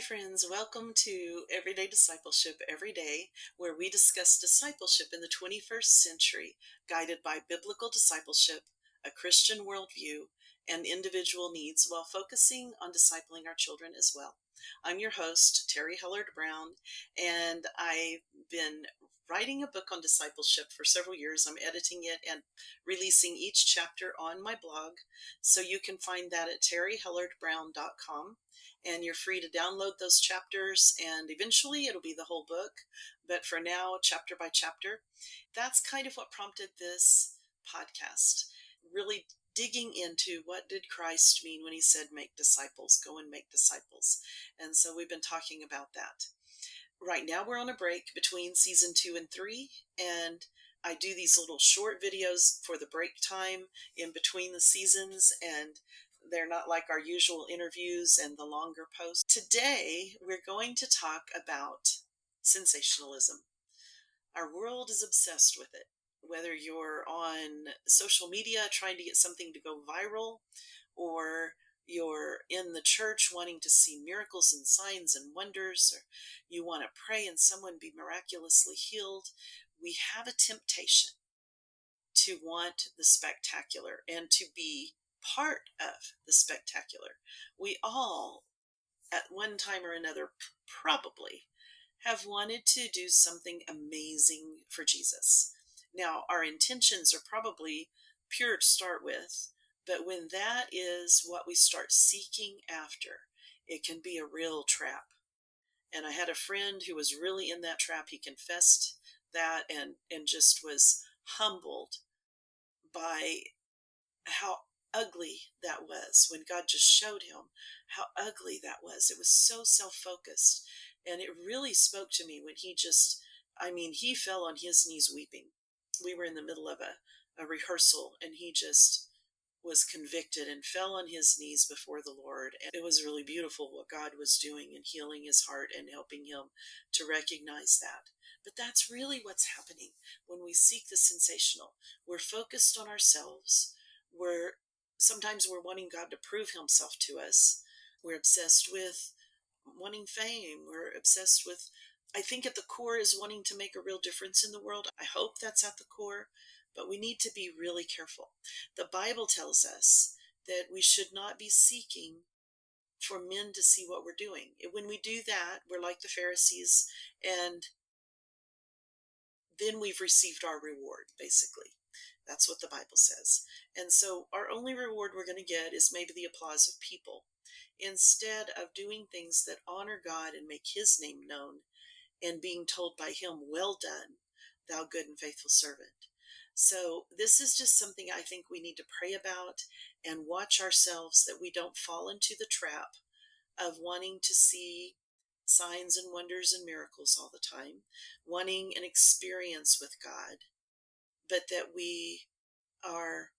friends. Welcome to Everyday Discipleship Every Day, where we discuss discipleship in the 21st century, guided by biblical discipleship, a Christian worldview, and individual needs while focusing on discipling our children as well. I'm your host, Terry Hellard Brown, and I've been writing a book on discipleship for several years. I'm editing it and releasing each chapter on my blog, so you can find that at terryhellardbrown.com. And you're free to download those chapters, and eventually it'll be the whole book. But for now, chapter by chapter, that's kind of what prompted this podcast, really digging into what did Christ mean when he said, make disciples, go and make disciples. And so we've been talking about that. Right now we're on a break between season 2 and 3, and I do these little short videos for the break time in between the seasons, and they're not like our usual interviews and the longer posts. Today, we're going to talk about sensationalism. Our world is obsessed with it. Whether you're on social media trying to get something to go viral, or you're in the church wanting to see miracles and signs and wonders, or you want to pray and someone be miraculously healed, we have a temptation to want the spectacular and to be part of the spectacular. We all, at one time or another, probably have wanted to do something amazing for Jesus. Now, our intentions are probably pure to start with, but when that is what we start seeking after, it can be a real trap. And I had a friend who was really in that trap. He confessed that and just was humbled by how ugly that was when God just showed him how ugly that was. It was so self-focused. And it really spoke to me when he fell on his knees weeping. We were in the middle of a rehearsal, and he just was convicted and fell on his knees before the Lord. And it was really beautiful what God was doing and healing his heart and helping him to recognize that. But that's really what's happening when we seek the sensational. We're focused on ourselves. Sometimes we're wanting God to prove himself to us. We're obsessed with wanting fame. We're obsessed with, I think at the core is wanting to make a real difference in the world. I hope that's at the core, but we need to be really careful. The Bible tells us that we should not be seeking for men to see what we're doing. When we do that, we're like the Pharisees, and then we've received our reward, basically. That's what the Bible says. And so our only reward we're going to get is maybe the applause of people, instead of doing things that honor God and make his name known, and being told by him, well done, thou good and faithful servant. So this is just something I think we need to pray about and watch ourselves, that we don't fall into the trap of wanting to see signs and wonders and miracles all the time, wanting an experience with God, but that we are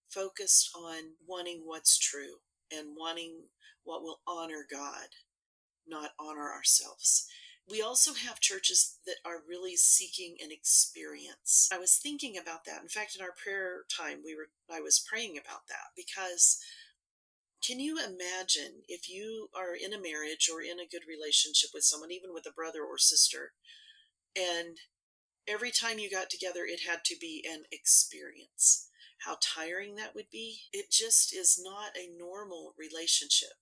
focused on wanting what's true and wanting what will honor God, not honor ourselves. We also have churches that are really seeking an experience. I was thinking about that. In fact, in our prayer time, I was praying about that, because can you imagine if you are in a marriage or in a good relationship with someone, even with a brother or sister, and every time you got together, it had to be an experience? How tiring that would be. It just is not a normal relationship.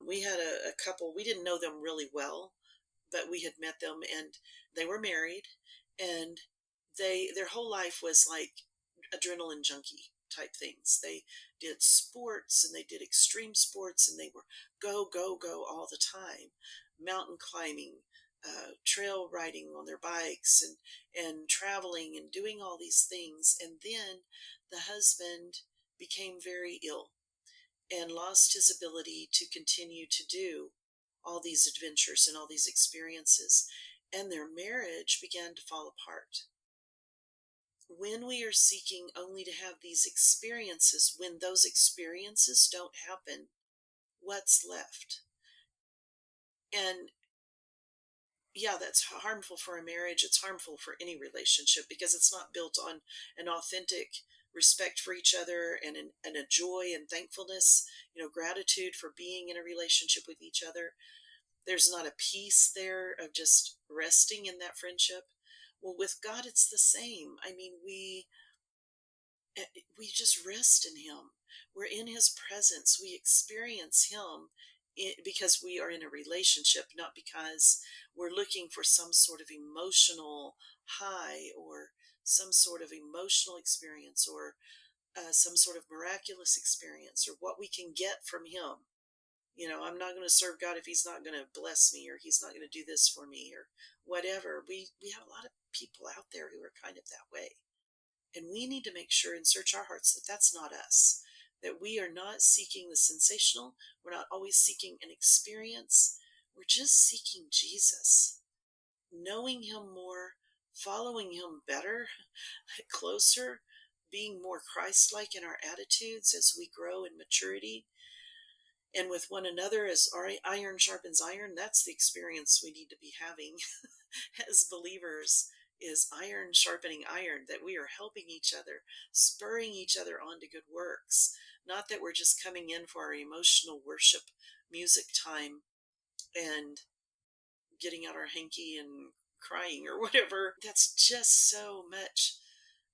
We had a couple, we didn't know them really well, but we had met them, and they were married, and their whole life was like adrenaline junkie type things. They did sports, and they did extreme sports, and they were go, go, go all the time. Mountain climbing, trail riding on their bikes, and traveling and doing all these things. And then the husband became very ill and lost his ability to continue to do all these adventures and all these experiences, and their marriage began to fall apart. When we are seeking only to have these experiences, when those experiences don't happen, what's left? And yeah, that's harmful for a marriage. It's harmful for any relationship, because it's not built on an authentic respect for each other and a joy and thankfulness, gratitude for being in a relationship with each other. There's not a peace there of just resting in that friendship. Well, with God, it's the same. I mean, we just rest in Him. We're in His presence. We experience Him because we are in a relationship, not because we're looking for some sort of emotional high or some sort of emotional experience or some sort of miraculous experience or what we can get from Him. I'm not going to serve God if He's not going to bless me or He's not going to do this for me or whatever. We have a lot of people out there who are kind of that way. And we need to make sure and search our hearts that that's not us, that we are not seeking the sensational. We're not always seeking an experience. We're just seeking Jesus, knowing Him more, following Him better, closer, being more Christ-like in our attitudes as we grow in maturity. And with one another, as our iron sharpens iron, that's the experience we need to be having as believers, is iron sharpening iron, that we are helping each other, spurring each other on to good works. Not that we're just coming in for our emotional worship music time and getting out our hanky and crying or whatever. That's just so much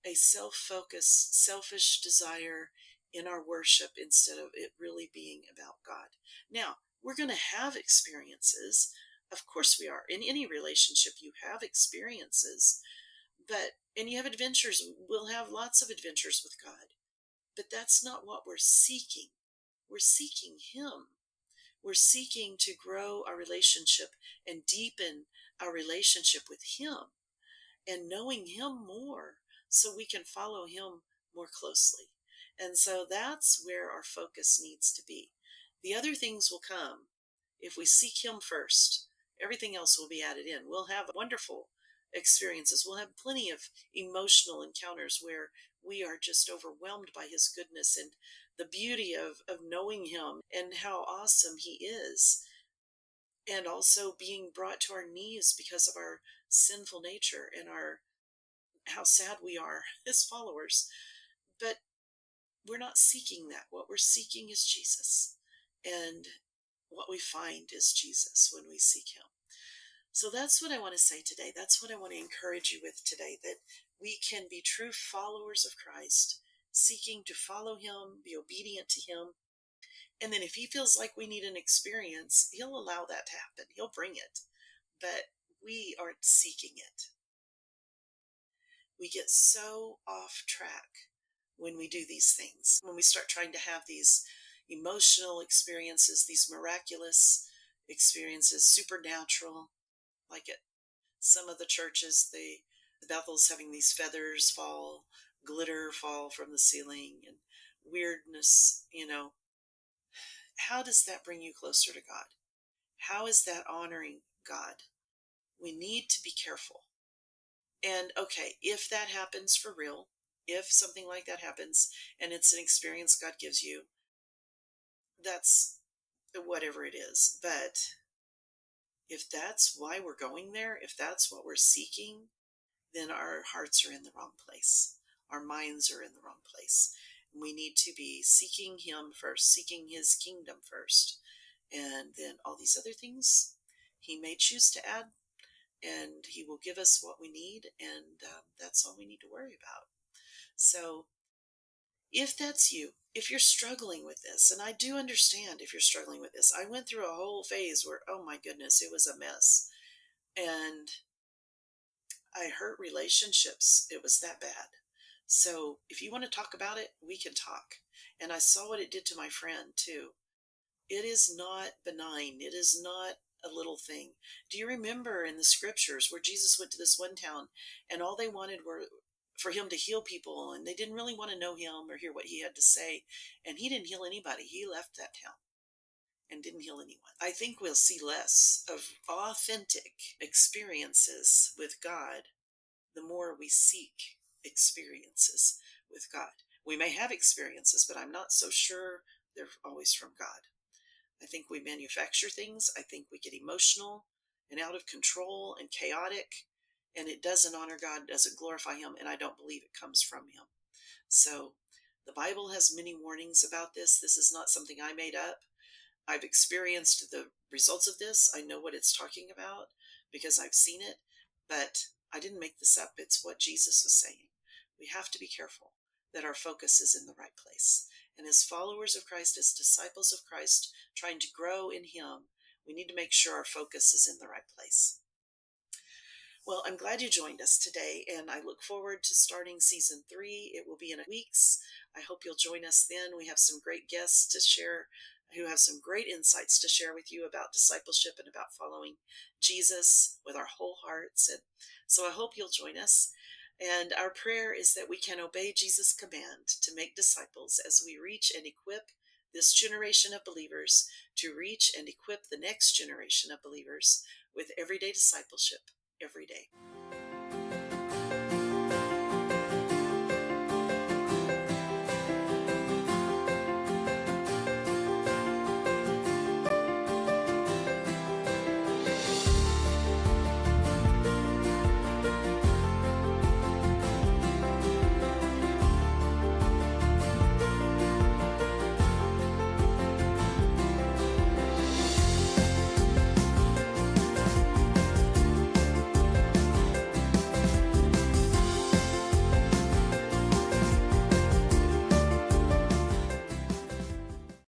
a self-focused, selfish desire in our worship instead of it really being about God. Now, we're going to have experiences. Of course we are. In any relationship, you have experiences, and you have adventures. We'll have lots of adventures with God, but that's not what we're seeking. We're seeking Him. We're seeking to grow our relationship and deepen our relationship with Him and knowing Him more so we can follow Him more closely. And so that's where our focus needs to be. The other things will come if we seek Him first. Everything else will be added in. We'll have wonderful experiences. We'll have plenty of emotional encounters where we are just overwhelmed by His goodness and the beauty of knowing Him and how awesome He is. And also being brought to our knees because of our sinful nature and how sad we are as followers. But we're not seeking that. What we're seeking is Jesus. And what we find is Jesus when we seek Him. So that's what I want to say today. That's what I want to encourage you with today, that we can be true followers of Christ, seeking to follow Him, be obedient to Him. And then if He feels like we need an experience, He'll allow that to happen. He'll bring it. But we aren't seeking it. We get so off track when we do these things, when we start trying to have these emotional experiences, these miraculous experiences, supernatural, like at some of the churches, the Bethel's having these feathers fall, glitter fall from the ceiling, and weirdness. How does that bring you closer to God? How is that honoring God? We need to be careful. And okay, if that happens for real, if something like that happens and it's an experience God gives you, that's whatever it is. But if that's why we're going there, if that's what we're seeking, then our hearts are in the wrong place. Our minds are in the wrong place. We need to be seeking Him first, seeking His kingdom first. And then all these other things He may choose to add, and He will give us what we need. And that's all we need to worry about. So if that's you, if you're struggling with this, and I do understand if you're struggling with this, I went through a whole phase where, oh my goodness, it was a mess. And I hurt relationships. It was that bad. So if you want to talk about it, we can talk. And I saw what it did to my friend too. It is not benign. It is not a little thing. Do you remember in the scriptures where Jesus went to this one town and all they wanted were for Him to heal people, and they didn't really want to know Him or hear what He had to say, and He didn't heal anybody. He left that town and didn't heal anyone. I think we'll see less of authentic experiences with God the more we seek experiences with God. We may have experiences, but I'm not so sure they're always from God. I think we manufacture things. I think we get emotional and out of control and chaotic, and it doesn't honor God, doesn't glorify Him, and I don't believe it comes from Him. So the Bible has many warnings about this. This is not something I made up. I've experienced the results of this. I know what it's talking about because I've seen it, but I didn't make this up. It's what Jesus was saying. We have to be careful that our focus is in the right place. And as followers of Christ, as disciples of Christ, trying to grow in Him, we need to make sure our focus is in the right place. Well, I'm glad you joined us today, and I look forward to starting season 3. It will be in weeks. I hope you'll join us then. We have some great guests to share who have some great insights to share with you about discipleship and about following Jesus with our whole hearts. And so I hope you'll join us. And our prayer is that we can obey Jesus' command to make disciples as we reach and equip this generation of believers to reach and equip the next generation of believers with everyday discipleship every day.